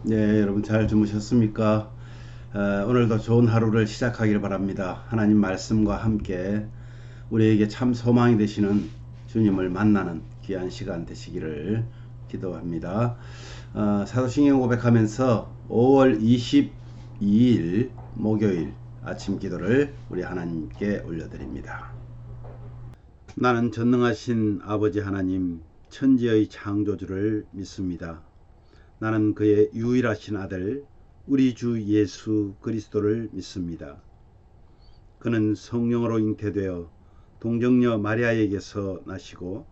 네, 여러분 잘 주무셨습니까? 오늘도 좋은 하루를 시작하길 바랍니다. 하나님 말씀과 함께 우리에게 참 소망이 되시는 주님을 만나는 귀한 시간 되시기를 기도합니다. 사도신경 고백하면서 5월 22일 목요일 아침 기도를 우리 하나님께 올려드립니다. 나는 전능하신 아버지 하나님, 천지의 창조주를 믿습니다. 나는 그의 유일하신 아들 우리 주 예수 그리스도를 믿습니다. 그는 성령으로 잉태되어 동정녀 마리아에게서 나시고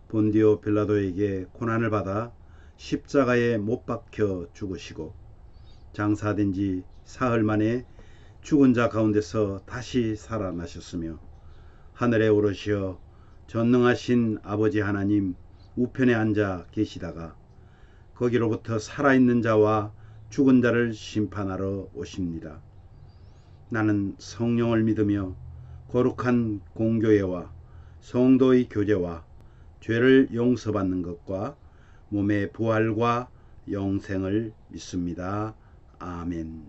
본디오 빌라도에게 고난을 받아 십자가에 못 박혀 죽으시고 장사된 지 사흘 만에 죽은 자 가운데서 다시 살아나셨으며 하늘에 오르시어 전능하신 아버지 하나님 우편에 앉아 계시다가 거기로부터 살아있는 자와 죽은 자를 심판하러 오십니다. 나는 성령을 믿으며 거룩한 공교회와 성도의 교제와 죄를 용서받는 것과 몸의 부활과 영생을 믿습니다. 아멘.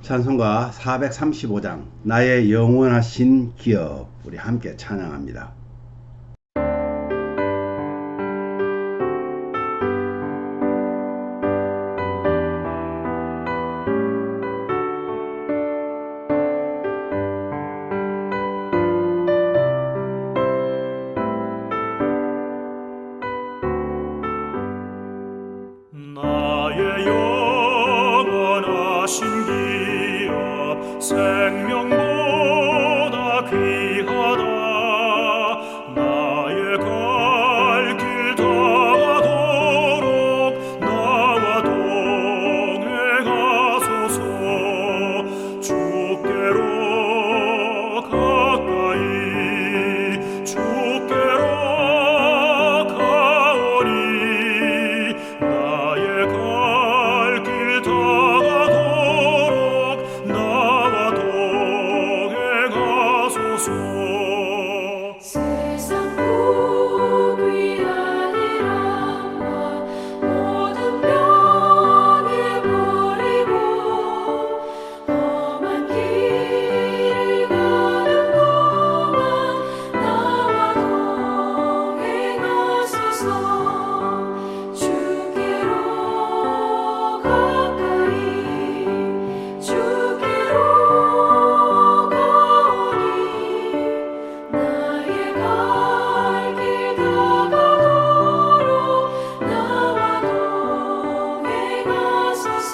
찬송가 435장 나의 영원하신 기업 우리 함께 찬양합니다. 나의 영원하신 기업 생명보다 귀하다. 나의 갈 길 다가도록 나와 동행하소서. 주께로 가까이 주께로 가오리. 나의 갈 길 다가도록 나와 동행하소서. 세상 복 위한 일함과 모든 명예 버리고 험한 길을 가는 동안 나와 동행하소서. 주께로 가까이 주께로 가오니 나의 갈 길 다가도록 나와 동행하소서.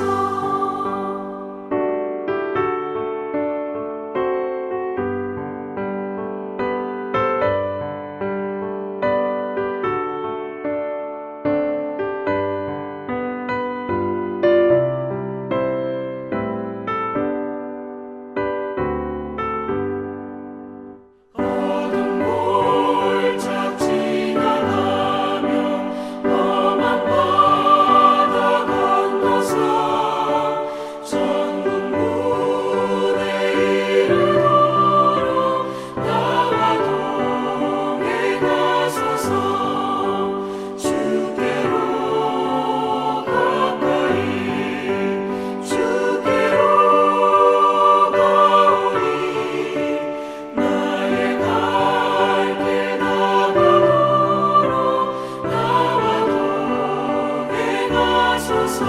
어둠 몰짝 지나가며 험한 바다 건너서 천국 문에 이르도록 나와 동행하소서. 주께로 가까이 주께로 가오니 나의 갈 길 다가도록 나와 동행하소서.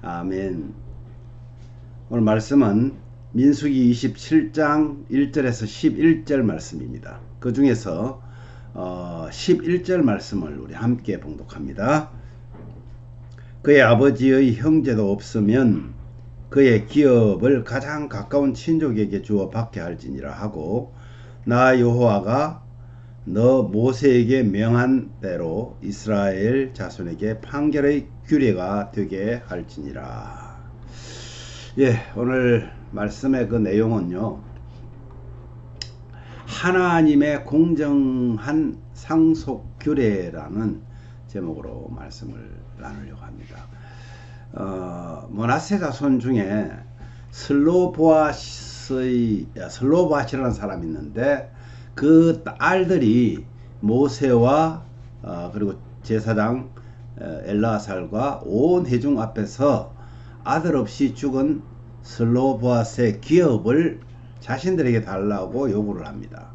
아멘. 오늘 말씀은 민수기 27장 1절에서 11절 말씀입니다. 그 중에서 11절 말씀을 우리 함께 봉독합니다. 그의 아버지의 형제도 없으면 그의 기업을 가장 가까운 친족에게 주어 받게 할지니라 하고 나 여호와가 너 모세에게 명한 대로 이스라엘 자손에게 판결의 규례가 되게 할지니라. 오늘 말씀의 그 내용은요, 하나님의 공정한 상속 규례라는 제목으로 말씀을 나누려고 합니다. 므낫세 자손 중에 슬로보아시라는 사람이 있는데 그 딸들이 모세와 그리고 제사장 엘라살과 온 회중 앞에서 아들 없이 죽은 슬로보아스의 기업을 자신들에게 달라고 요구를 합니다.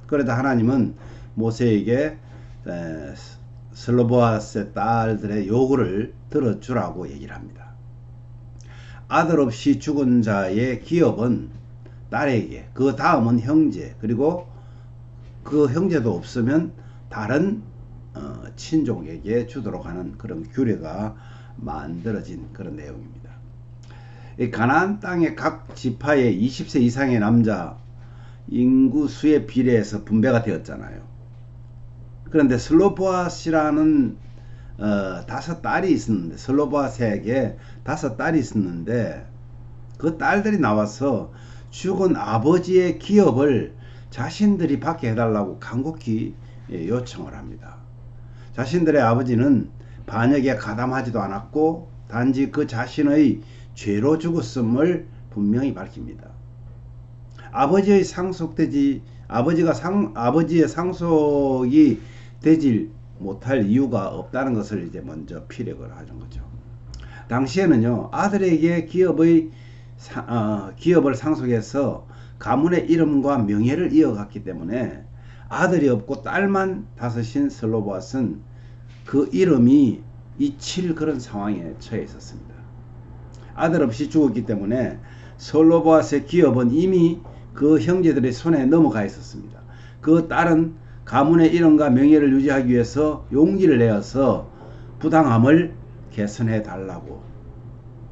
그러다 하나님은 모세에게 슬로보아스의 딸들의 요구를 들어주라고 얘기를 합니다. 아들 없이 죽은 자의 기업은 딸에게, 그 다음은 형제, 그리고 그 형제도 없으면 다른 친족에게 주도록 하는 그런 규례가 만들어진 그런 내용입니다. 이 가나안 땅의 각 지파의 20세 이상의 남자 인구수에 비례해서 분배가 되었잖아요. 그런데 슬로보아스라는 5딸이 있었는데, 슬로보아스에게 5딸이 있었는데 그 딸들이 나와서 죽은 아버지의 기업을 자신들이 받게 해달라고 간곡히 요청을 합니다. 자신들의 아버지는 반역에 가담하지도 않았고 단지 그 자신의 죄로 죽었음을 분명히 밝힙니다. 아버지의 상속이 되지 못할 이유가 없다는 것을 이제 먼저 피력을 하는 거죠. 당시에는요, 아들에게 기업을 상속해서 가문의 이름과 명예를 이어갔기 때문에 아들이 없고 딸만 5인 슬로보아스는 그 이름이 잊힐 그런 상황에 처해 있었습니다. 아들 없이 죽었기 때문에 슬로보아스의 기업은 이미 그 형제들의 손에 넘어가 있었습니다. 그 딸은 가문의 이름과 명예를 유지하기 위해서 용기를 내어서 부당함을 개선해 달라고.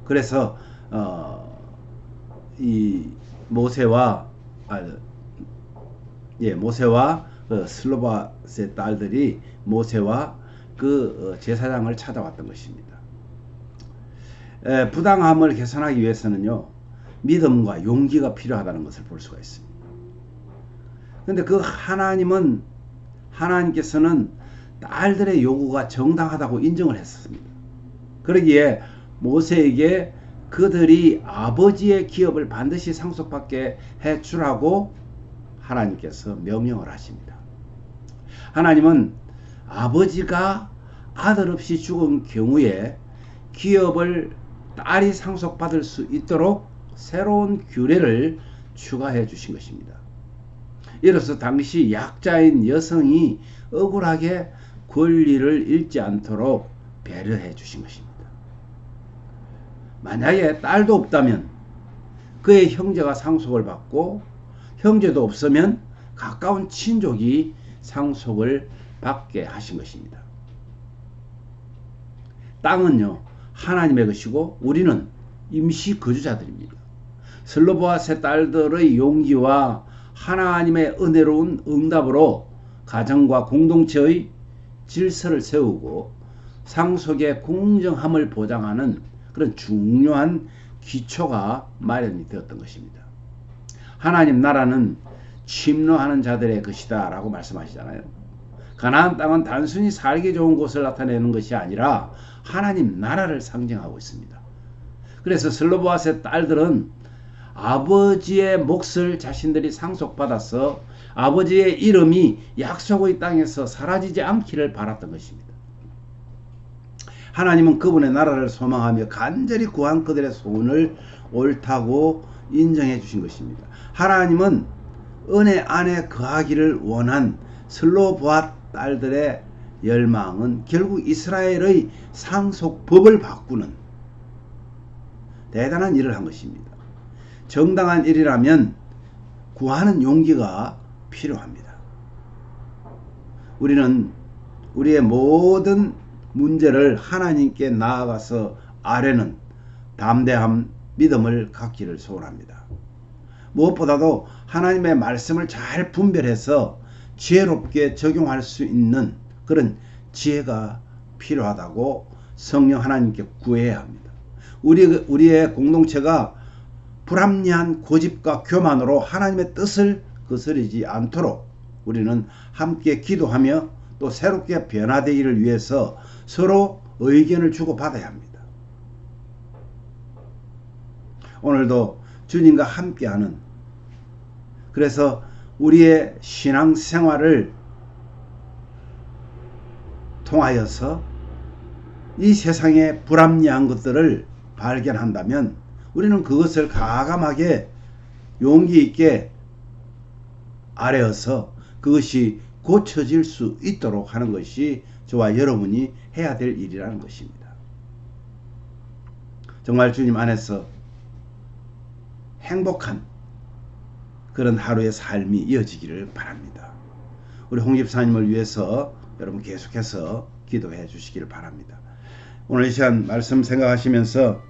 그래서 이 모세와 슬로보아스의 딸들이 모세와 그 제사장을 찾아왔던 것입니다. 부당함을 개선하기 위해서는요, 믿음과 용기가 필요하다는 것을 볼 수가 있습니다. 그런데 그 하나님께서는 딸들의 요구가 정당하다고 인정을 했습니다. 그러기에 모세에게 그들이 아버지의 기업을 반드시 상속받게 해주라고 하나님께서 명령을 하십니다. 하나님은 아버지가 아들 없이 죽은 경우에 기업을 딸이 상속받을 수 있도록 새로운 규례를 추가해 주신 것입니다. 이로써 당시 약자인 여성이 억울하게 권리를 잃지 않도록 배려해 주신 것입니다. 만약에 딸도 없다면 그의 형제가 상속을 받고 형제도 없으면 가까운 친족이 상속을 받게 하신 것입니다. 땅은요, 하나님의 것이고 우리는 임시 거주자들입니다. 슬로보아스의 딸들의 용기와 하나님의 은혜로운 응답으로 가정과 공동체의 질서를 세우고 상속의 공정함을 보장하는 그런 중요한 기초가 마련이 되었던 것입니다. 하나님 나라는 침노하는 자들의 것이다 라고 말씀하시잖아요. 가나안 땅은 단순히 살기 좋은 곳을 나타내는 것이 아니라 하나님 나라를 상징하고 있습니다. 그래서 슬로보아스의 딸들은 아버지의 몫을 자신들이 상속받아서 아버지의 이름이 약속의 땅에서 사라지지 않기를 바랐던 것입니다. 하나님은 그분의 나라를 소망하며 간절히 구한 그들의 소원을 옳다고 인정해 주신 것입니다. 하나님은 은혜 안에 거하기를 원한 슬로보아 딸들의 열망은 결국 이스라엘의 상속법을 바꾸는 대단한 일을 한 것입니다. 정당한 일이라면 구하는 용기가 필요합니다. 우리는 우리의 모든 문제를 하나님께 나아가서 아뢰는 담대함, 믿음을 갖기를 소원합니다. 무엇보다도 하나님의 말씀을 잘 분별해서 지혜롭게 적용할 수 있는 그런 지혜가 필요하다고 성령 하나님께 구해야 합니다. 우리의 공동체가 불합리한 고집과 교만으로 하나님의 뜻을 거스르지 않도록 우리는 함께 기도하며 또 새롭게 변화되기를 위해서 서로 의견을 주고받아야 합니다. 오늘도 주님과 함께하는, 그래서 우리의 신앙생활을 통하여서 이 세상의 불합리한 것들을 발견한다면 우리는 그것을 과감하게 용기 있게 아뢰어서 그것이 고쳐질 수 있도록 하는 것이 저와 여러분이 해야 될 일이라는 것입니다. 정말 주님 안에서 행복한 그런 하루의 삶이 이어지기를 바랍니다. 우리 홍 집사님을 위해서 여러분 계속해서 기도해 주시기를 바랍니다. 오늘 이 시간 말씀 생각하시면서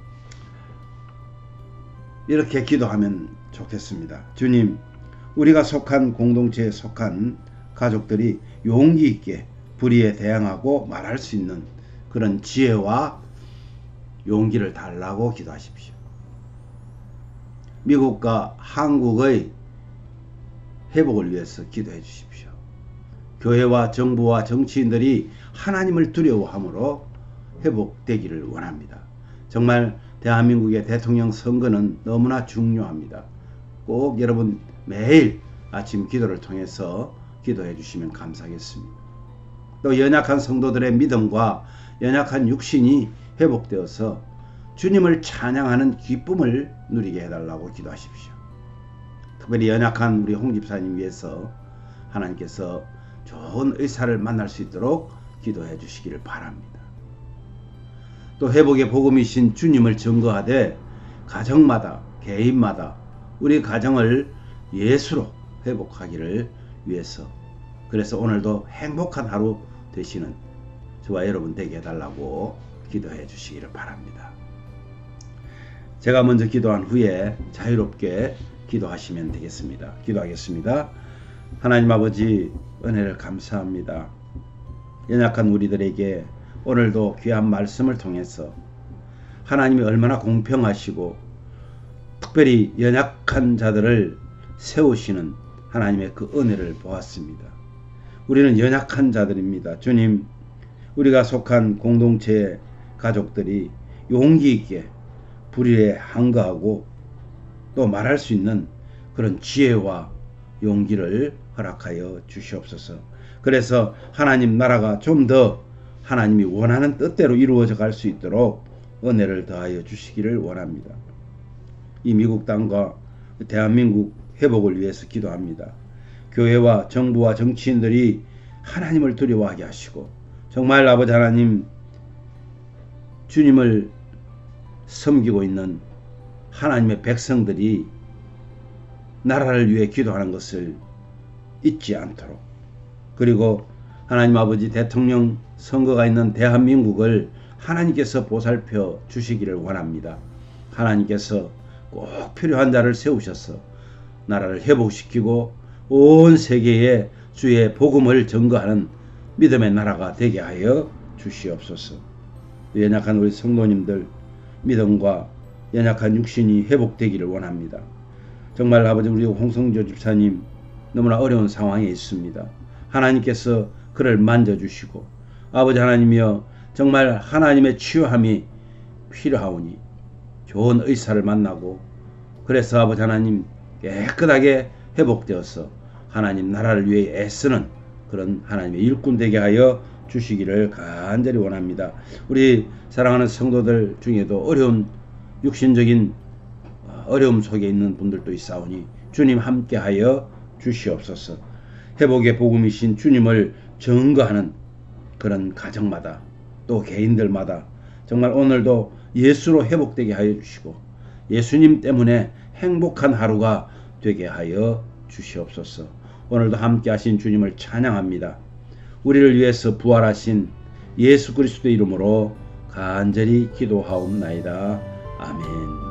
이렇게 기도하면 좋겠습니다. 주님, 우리가 속한 공동체에 속한 가족들이 용기 있게 불의에 대항하고 말할 수 있는 그런 지혜와 용기를 달라고 기도하십시오. 미국과 한국의 회복을 위해서 기도해 주십시오. 교회와 정부와 정치인들이 하나님을 두려워함으로 회복되기를 원합니다. 정말 대한민국의 대통령 선거는 너무나 중요합니다. 꼭 여러분 매일 아침 기도를 통해서 기도해 주시면 감사하겠습니다. 또 연약한 성도들의 믿음과 연약한 육신이 회복되어서 주님을 찬양하는 기쁨을 누리게 해달라고 기도하십시오. 특별히 연약한 우리 홍 집사님 위해서 하나님께서 좋은 의사를 만날 수 있도록 기도해 주시기를 바랍니다. 또 회복의 복음이신 주님을 증거하되 가정마다 개인마다 우리 가정을 예수로 회복하기를 위해서, 그래서 오늘도 행복한 하루 되시는 저와 여러분 되게 해달라고 기도해 주시기를 바랍니다. 제가 먼저 기도한 후에 자유롭게 기도하시면 되겠습니다. 기도하겠습니다. 하나님 아버지, 은혜를 감사합니다. 연약한 우리들에게 오늘도 귀한 말씀을 통해서 하나님이 얼마나 공평하시고 특별히 연약한 자들을 세우시는 하나님의 그 은혜를 보았습니다. 우리는 연약한 자들입니다. 주님, 우리가 속한 공동체의 가족들이 용기 있게 불의에 항거하고 또 말할 수 있는 그런 지혜와 용기를 허락하여 주시옵소서. 그래서 하나님 나라가 좀 더 하나님이 원하는 뜻대로 이루어져 갈 수 있도록 은혜를 더하여 주시기를 원합니다. 이 미국 땅과 대한민국 회복을 위해서 기도합니다. 교회와 정부와 정치인들이 하나님을 두려워하게 하시고 정말 아버지 하나님, 주님을 섬기고 있는 하나님의 백성들이 나라를 위해 기도하는 것을 잊지 않도록, 그리고 하나님 아버지 대통령 선거가 있는 대한민국을 하나님께서 보살펴 주시기를 원합니다. 하나님께서 꼭 필요한 자를 세우셔서 나라를 회복시키고 온 세계에 주의 복음을 전거하는 믿음의 나라가 되게 하여 주시옵소서. 연약한 우리 성도님들 믿음과 연약한 육신이 회복되기를 원합니다. 정말 아버지, 우리 홍성조 집사님 너무나 어려운 상황에 있습니다. 하나님께서 그를 만져주시고 아버지 하나님이여, 정말 하나님의 치유함이 필요하오니 좋은 의사를 만나고, 그래서 아버지 하나님 깨끗하게 회복되어서 하나님 나라를 위해 애쓰는 그런 하나님의 일꾼 되게 하여 주시기를 간절히 원합니다. 우리 사랑하는 성도들 중에도 어려운 육신적인 어려움 속에 있는 분들도 있사오니 주님 함께하여 주시옵소서. 회복의 복음이신 주님을 증거하는 그런 가정마다 또 개인들마다 정말 오늘도 예수로 회복되게 하여 주시고 예수님 때문에 행복한 하루가 되게 하여 주시옵소서. 오늘도 함께 하신 주님을 찬양합니다. 우리를 위해서 부활하신 예수 그리스도의 이름으로 간절히 기도하옵나이다. 아멘.